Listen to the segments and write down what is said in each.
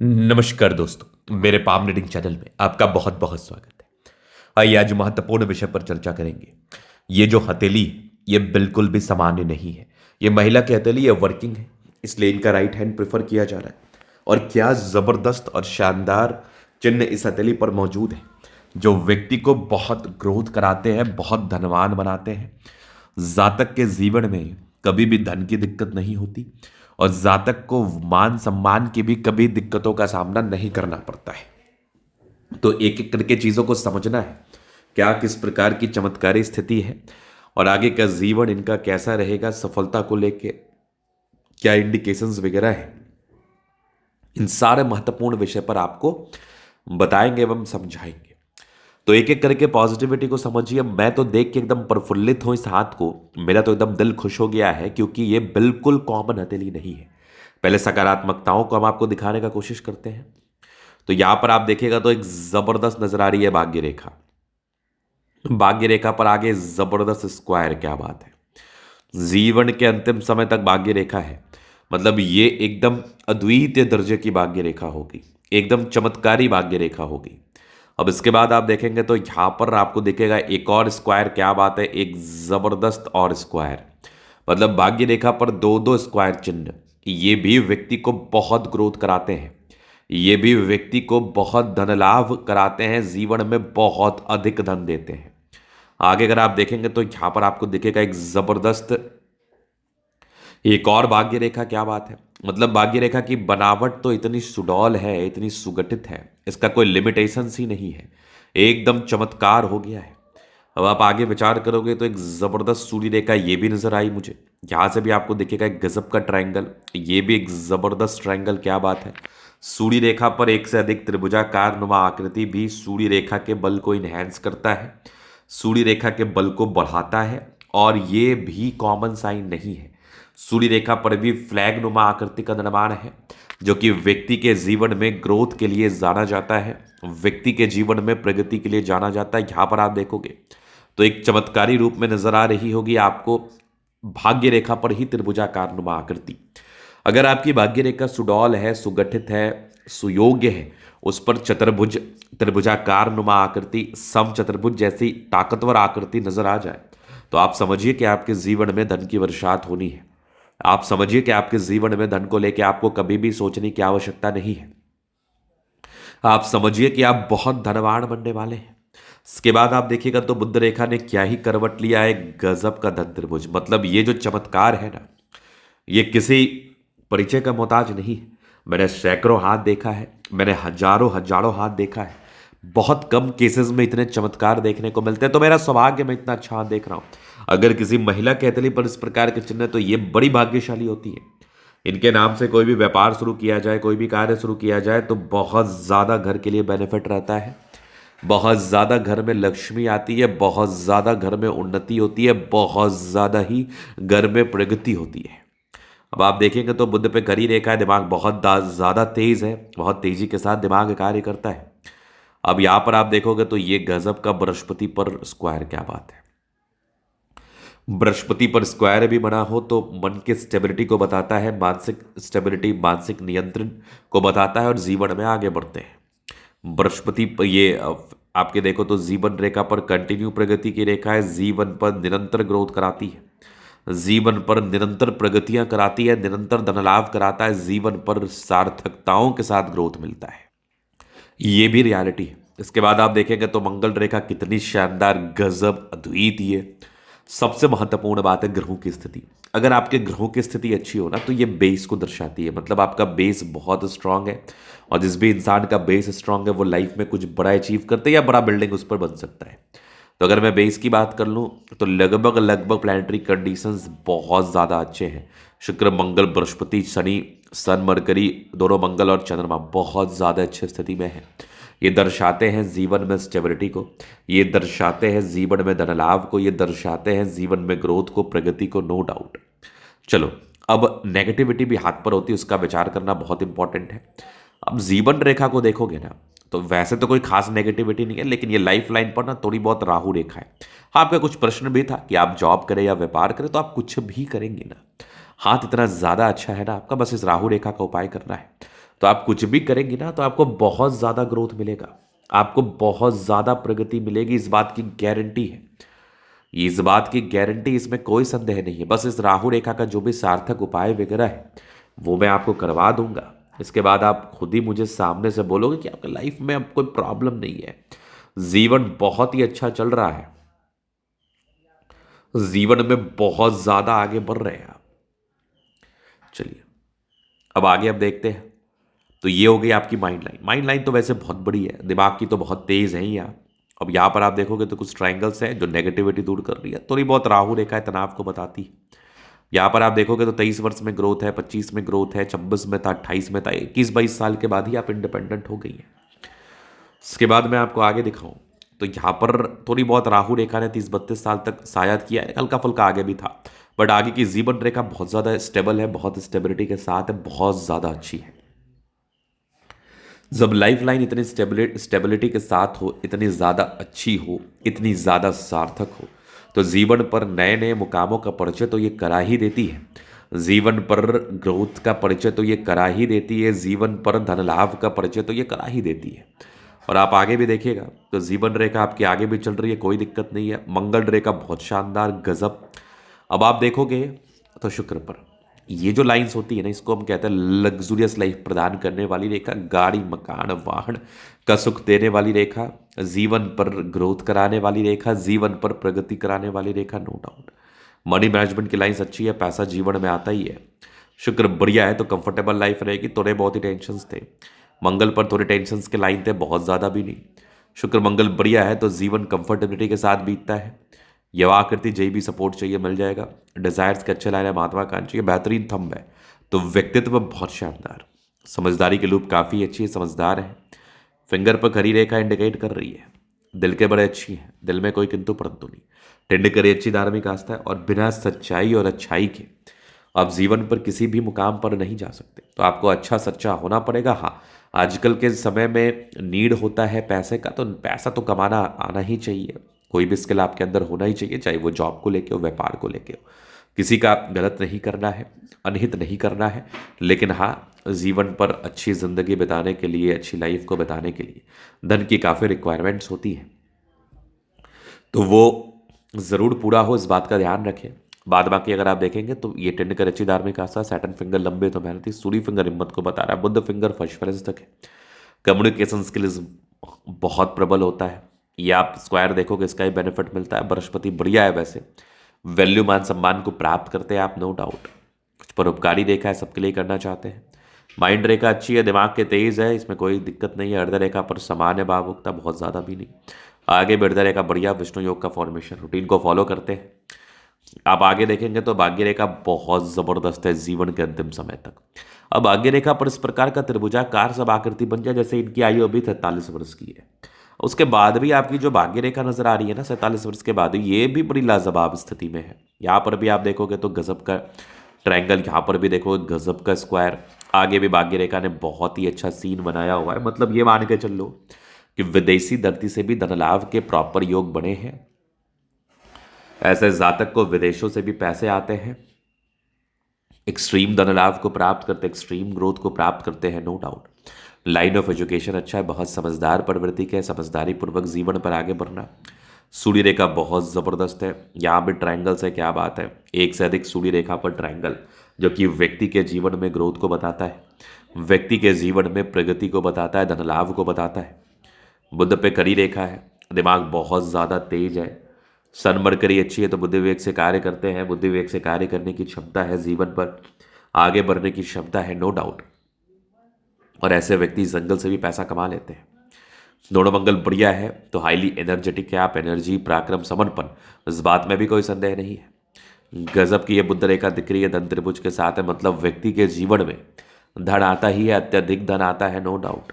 नमस्कार दोस्तों, मेरे पाम रीडिंग चैनल में आपका बहुत बहुत स्वागत है। आइए आज महत्वपूर्ण विषय पर चर्चा करेंगे। ये जो हथेली है, ये बिल्कुल भी सामान्य नहीं है। ये महिला की हथेली, ये वर्किंग है, इसलिए इनका राइट हैंड प्रेफर किया जा रहा है। और क्या जबरदस्त और शानदार चिन्ह इस हथेली पर मौजूद है, जो व्यक्ति को बहुत ग्रोथ कराते हैं, बहुत धनवान बनाते हैं। जातक के जीवन में कभी भी धन की दिक्कत नहीं होती और जातक को मान सम्मान की भी कभी दिक्कतों का सामना नहीं करना पड़ता है। तो एक एक करके चीजों को समझना है, क्या किस प्रकार की चमत्कारी स्थिति है और आगे का जीवन इनका कैसा रहेगा, सफलता को लेके क्या इंडिकेशंस वगैरह है। इन सारे महत्वपूर्ण विषय पर आपको बताएंगे एवं समझाएंगे। तो एक एक करके पॉजिटिविटी को समझिए। मैं तो देख के एकदम प्रफुल्लित हूं इस हाथ को, मेरा तो एकदम दिल खुश हो गया है, क्योंकि ये बिल्कुल कॉमन हथेली नहीं है। पहले सकारात्मकताओं को हम आपको दिखाने का कोशिश करते हैं। तो यहां पर आप देखिएगा तो एक जबरदस्त नजर आ रही है भाग्य रेखा। भाग्य रेखा पर आगे जबरदस्त स्क्वायर, क्या बात है। जीवन के अंतिम समय तक भाग्य रेखा है, मतलब ये एकदम अद्वितीय दर्जे की भाग्य रेखा होगी, एकदम चमत्कारी भाग्य रेखा होगी। अब इसके बाद आप देखेंगे तो यहां पर आपको दिखेगा एक और स्क्वायर, क्या बात है, एक जबरदस्त और स्क्वायर। मतलब भाग्य रेखा पर दो दो स्क्वायर चिन्ह, ये भी व्यक्ति को बहुत ग्रोथ कराते हैं, ये भी व्यक्ति को बहुत धन लाभ कराते हैं, जीवन में बहुत अधिक धन देते हैं। आगे अगर आप देखेंगे तो यहां पर आपको दिखेगा एक जबरदस्त एक और भाग्य रेखा, क्या बात है। मतलब भाग्य रेखा की बनावट तो इतनी सुडौल है, इतनी सुगठित है, इसका कोई लिमिटेशन ही नहीं है, एकदम चमत्कार हो गया है। अब आप आगे विचार करोगे तो एक जबरदस्त सूर्य रेखा ये भी नजर आई मुझे। यहां से भी आपको दिखेगा एक गजब का ट्रायंगल, ये भी एक जबरदस्त ट्रायंगल, क्या बात है। सूर्य रेखा पर एक से अधिक त्रिभुजाकार नुमा आकृति भी सूर्य रेखा के बल को इनहेंस करता है, सूर्य रेखा के बल को बढ़ाता है। और ये भी कॉमन साइन नहीं है, सूर्य रेखा पर भी फ्लैग नुमा आकृति का निर्माण है, जो कि व्यक्ति के जीवन में ग्रोथ के लिए जाना जाता है, व्यक्ति के जीवन में प्रगति के लिए जाना जाता है। यहां पर आप देखोगे तो एक चमत्कारी रूप में नजर आ रही होगी आपको भाग्य रेखा पर ही त्रिभुजाकार नुमा आकृति। अगर आपकी भाग्य रेखा सुडौल है, सुगठित है, सुयोग्य है, उस पर चतुर्भुज त्रिभुजाकार नुमा आकृति, सम चतुर्भुज जैसी ताकतवर आकृति नजर आ जाए, तो आप समझिए कि आपके जीवन में धन की वर्षात होनी है। आप समझिए कि आपके जीवन में धन को लेकर आपको कभी भी सोचने की आवश्यकता नहीं है। आप समझिए कि आप बहुत धनवान बनने वाले हैं। इसके बाद आप देखिएगा तो बुद्ध रेखा ने क्या ही करवट लिया है, गजब का धन त्रिभुज। मतलब ये जो चमत्कार है ना, ये किसी परिचय का मोहताज नहीं है। मैंने सैकड़ों हाथ देखा है, मैंने हजारों हजारों हाथ देखा है, बहुत कम केसेस में इतने चमत्कार देखने को मिलते हैं। तो मेरा सौभाग्य, मैं इतना अच्छा हाथ देख रहा हूं। अगर किसी महिला के हथेली पर इस प्रकार के चिन्ह, तो ये बड़ी भाग्यशाली होती है। इनके नाम से कोई भी व्यापार शुरू किया जाए, कोई भी कार्य शुरू किया जाए, तो बहुत ज़्यादा घर के लिए बेनिफिट रहता है, बहुत ज़्यादा घर में लक्ष्मी आती है, बहुत ज़्यादा घर में उन्नति होती है, बहुत ज़्यादा ही घर में प्रगति होती है। अब आप देखेंगे तो बुद्ध पे करी रेखा है, दिमाग बहुत ज़्यादा तेज है, बहुत तेजी के साथ दिमाग कार्य करता है। अब यहाँ पर आप देखोगे तो ये गजब का बृहस्पति पर स्क्वायर, क्या बात है। बृहस्पति पर स्क्वायर भी बना हो तो मन के स्टेबिलिटी को बताता है, मानसिक स्टेबिलिटी, मानसिक नियंत्रण को बताता है और जीवन में आगे बढ़ते हैं। बृहस्पति पर ये आपके देखो तो जीवन रेखा पर कंटिन्यू प्रगति की रेखा है, जीवन पर निरंतर ग्रोथ कराती है, जीवन पर निरंतर प्रगतियां कराती है, निरंतर धनलाभ कराता है, जीवन पर सार्थकताओं के साथ ग्रोथ मिलता है। ये भी रियलिटी है। इसके बाद आप देखेंगे तो मंगल रेखा कितनी शानदार, गजब, अद्वितीय। सबसे महत्वपूर्ण बात है ग्रहों की स्थिति। अगर आपके ग्रहों की स्थिति अच्छी हो ना, तो ये बेस को दर्शाती है। मतलब आपका बेस बहुत स्ट्रांग है, और जिस भी इंसान का बेस स्ट्रांग है वो लाइफ में कुछ बड़ा अचीव करते हैं या बड़ा बिल्डिंग उस पर बन सकता है। तो अगर मैं बेस की बात कर लूँ तो लगभग लगभग प्लानिटरी कंडीशंस बहुत ज़्यादा अच्छे हैं। शुक्र, मंगल, बृहस्पति, शनि, सन, मरकरी, दोनों मंगल और चंद्रमा बहुत ज़्यादा अच्छी स्थिति में है। ये दर्शाते हैं जीवन में स्टेबिलिटी को, ये दर्शाते हैं जीवन में धन लाभ को, ये दर्शाते हैं जीवन में ग्रोथ को, प्रगति को, नो डाउट। चलो, अब नेगेटिविटी भी हाथ पर होती है, उसका विचार करना बहुत इंपॉर्टेंट है। अब जीवन रेखा को देखोगे ना, तो वैसे तो कोई खास नेगेटिविटी नहीं है, लेकिन ये लाइफ लाइन पर ना थोड़ी बहुत राहु रेखा है। हाँ, आपका कुछ प्रश्न भी था कि आप जॉब करें या व्यापार करें, तो आप कुछ भी करेंगे ना, हाथ इतना ज़्यादा अच्छा है ना आपका, बस इस राहु रेखा का उपाय करना है। तो आप कुछ भी करेंगे ना तो आपको बहुत ज़्यादा ग्रोथ मिलेगा, आपको बहुत ज़्यादा प्रगति मिलेगी, इस बात की गारंटी है। इस बात की गारंटी, इसमें कोई संदेह नहीं है। बस इस राहु रेखा का जो भी सार्थक उपाय वगैरह है वो मैं आपको करवा दूंगा। इसके बाद आप खुद ही मुझे सामने से बोलोगे कि आपके लाइफ में अब कोई प्रॉब्लम नहीं है, जीवन बहुत ही अच्छा चल रहा है, जीवन में बहुत ज्यादा आगे बढ़ रहे हैं आप। चलिए अब आगे अब देखते हैं। तो ये हो गई आपकी माइंड लाइन। माइंड लाइन तो वैसे बहुत बड़ी है, दिमाग की तो बहुत तेज है ही आप। अब यहाँ पर आप देखोगे तो कुछ ट्रायंगल्स हैं जो नेगेटिविटी दूर कर रही है, थोड़ी बहुत राहु रेखा है तनाव को बताती है। यहाँ पर आप देखोगे तो 23 वर्ष में ग्रोथ है, 25 में ग्रोथ है, 26 में था, 28 में था, 21-22 साल के बाद ही आप इंडिपेंडेंट हो गई हैं। इसके बाद मैं आपको आगे दिखाऊं तो यहाँ पर थोड़ी बहुत राहु रेखा ने 30-32 साल तक शायद किया है, हल्का फुल्का आगे भी था, बट आगे की जीवन रेखा बहुत ज़्यादा स्टेबल है, बहुत स्टेबिलिटी के साथ है, बहुत ज़्यादा अच्छी है। जब लाइफ लाइन इतनी स्टेबिलिटी के साथ हो, इतनी ज़्यादा अच्छी हो, इतनी ज़्यादा सार्थक हो, तो जीवन पर नए नए मुकामों का परिचय तो ये करा ही देती है। जीवन पर ग्रोथ का परिचय तो ये करा ही देती है, जीवन पर धन लाभ का परिचय तो ये करा ही देती है। और आप आगे भी देखिएगा तो जीवन रेखा आपकी आगे भी चल रही है, कोई दिक्कत नहीं है। मंगल रेखा बहुत शानदार, गजब। अब आप देखोगे तो शुक्र पर ये जो लाइंस होती है ना, इसको हम कहते हैं लग्जूरियस लाइफ प्रदान करने वाली रेखा, गाड़ी मकान वाहन का सुख देने वाली रेखा, जीवन पर ग्रोथ कराने वाली रेखा, जीवन पर प्रगति कराने वाली रेखा, नो डाउट। मनी मैनेजमेंट की लाइंस अच्छी है, पैसा जीवन में आता ही है। शुक्र बढ़िया है तो कंफर्टेबल लाइफ रहेगी। थोड़े बहुत ही टेंशंस थे, मंगल पर थोड़े टेंशंस के लाइन थे, बहुत ज़्यादा भी नहीं। शुक्र मंगल बढ़िया है तो जीवन कंफर्टेबिलिटी के साथ बीतता है। यवाकृति जय भी सपोर्ट चाहिए, मिल जाएगा। डिजायर्स के अच्छे लाइन है, महत्वाकांक्षी है, बेहतरीन थंब है। तो व्यक्तित्व बहुत शानदार, समझदारी के लूप काफ़ी अच्छी है, समझदार है। फिंगर पर खरी रेखा इंडिकेट कर रही है, दिल के बड़े अच्छी है, दिल में कोई किंतु परंतु नहीं। टिंड करी अच्छी धार्मिक आस्था है, और बिना सच्चाई और अच्छाई के आप जीवन पर किसी भी मुकाम पर नहीं जा सकते। तो आपको अच्छा सच्चा होना पड़ेगा। हाँ, आजकल के समय में नीड होता है पैसे का, तो पैसा तो कमाना आना ही चाहिए। कोई भी स्किल आपके अंदर होना ही चाहिए, चाहे वो जॉब को लेके हो, व्यापार को लेके हो। किसी का गलत नहीं करना है, अनहित नहीं करना है, लेकिन हाँ, जीवन पर अच्छी ज़िंदगी बिताने के लिए, अच्छी लाइफ को बिताने के लिए धन की काफ़ी रिक्वायरमेंट्स होती है, तो वो ज़रूर पूरा हो, इस बात का ध्यान रखें। बाद बाकी अगर आप देखेंगे तो ये टेंड कर अच्छी धार्मिक आस्था, सैटर्न फिंगर लंबे तो मेहनती, सूर्य फिंगर हिम्मत को बता रहा है, बुद्ध फिंगर फर्स्ट तक है। कम्युनिकेशन स्किल्स बहुत प्रबल होता है। ये आप स्क्वायर देखोगे, इसका ही बेनिफिट मिलता है। बृहस्पति बढ़िया है वैसे, वैल्यू मान सम्मान को प्राप्त करते हैं आप, नो डाउट। कुछ परोपकारी रेखा है, सबके लिए करना चाहते हैं। माइंड रेखा अच्छी है, दिमाग के तेज है, इसमें कोई दिक्कत नहीं है। हृदय रेखा पर सामान्य भावुकता, बहुत ज़्यादा भी नहीं। आगे भी हृदय रेखा बढ़िया, विष्णु योग का फॉर्मेशन, रूटीन को फॉलो करते हैं। आप आगे देखेंगे तो भाग्य रेखा बहुत जबरदस्त है जीवन के अंतिम समय तक। अब भाग्य रेखा पर इस प्रकार का त्रिभुजाकार सब आकृति बन जाए जैसे इनकी आयु अभी 43 वर्ष की है। उसके बाद भी आपकी जो भाग्य रेखा नजर आ रही है ना, 47 वर्ष के बाद, ये भी बड़ी लाजवाब स्थिति में है। यहाँ पर भी आप देखोगे तो गजब का ट्रायंगल, यहाँ पर भी देखोगे गजब का स्क्वायर। आगे भी भाग्य रेखा ने बहुत ही अच्छा सीन बनाया हुआ है। मतलब ये मान के चल लो कि विदेशी धरती से भी धन लाभ के प्रॉपर योग बने हैं। ऐसे जातक को विदेशों से भी पैसे आते हैं, एक्सट्रीम धन लाभ को प्राप्त करते, एक्सट्रीम ग्रोथ को प्राप्त करते हैं, no doubt. Line of education अच्छा है, बहुत समझदार प्रवृत्ति के, समझदारी पूर्वक जीवन पर आगे बढ़ना। सूर्य रेखा बहुत ज़बरदस्त है, यहाँ भी ट्रायंगल से क्या बात है, एक से अधिक सूर्य रेखा पर ट्रायंगल, जो कि व्यक्ति के जीवन में ग्रोथ को बताता है, व्यक्ति के जीवन में प्रगति को बताता है, धन लाभ को बताता है। बुध पे करी रेखा है, दिमाग बहुत ज़्यादा तेज है। सन मरकरी अच्छी है तो बुद्धि विवेक से कार्य करते हैं, बुद्धि विवेक से कार्य करने की क्षमता है, जीवन पर आगे बढ़ने की क्षमता है, नो डाउट। और ऐसे व्यक्ति जंगल से भी पैसा कमा लेते हैं। दोनों मंगल बढ़िया है तो हाईली एनर्जेटिक है आप, एनर्जी, पराक्रम, समर्पण, इस बात में भी कोई संदेह नहीं है। गजब की ये बुद्ध रेखा दिख रही है, धन त्रिभुज के साथ है, मतलब व्यक्ति के जीवन में धन आता ही है, अत्यधिक धन आता है, नो डाउट।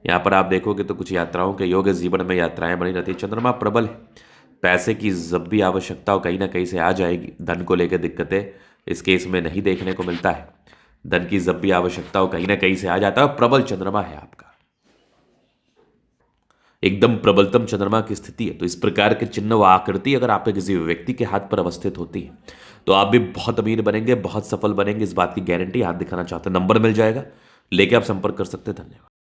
यहाँ पर आप देखोगे तो कुछ यात्राओं के योग, जीवन में यात्राएं बनी रहती है। चंद्रमा प्रबल है, पैसे की जब भी आवश्यकता हो कहीं ना कहीं से आ जाएगी। धन को लेकर दिक्कतें इस केस में नहीं देखने को मिलता है। धन की जब भी आवश्यकता हो कहीं ना कहीं से आ जाता है। प्रबल चंद्रमा है आपका, एकदम प्रबलतम चंद्रमा की स्थिति है। तो इस प्रकार के चिन्ह व आकृति अगर आपके किसी व्यक्ति के हाथ पर अवस्थित होती है तो आप भी बहुत अमीर बनेंगे, बहुत सफल बनेंगे, इस बात की गारंटी हाथ दिखाना चाहते हैं। नंबर मिल जाएगा, लेके आप संपर्क कर सकते हैं। धन्यवाद।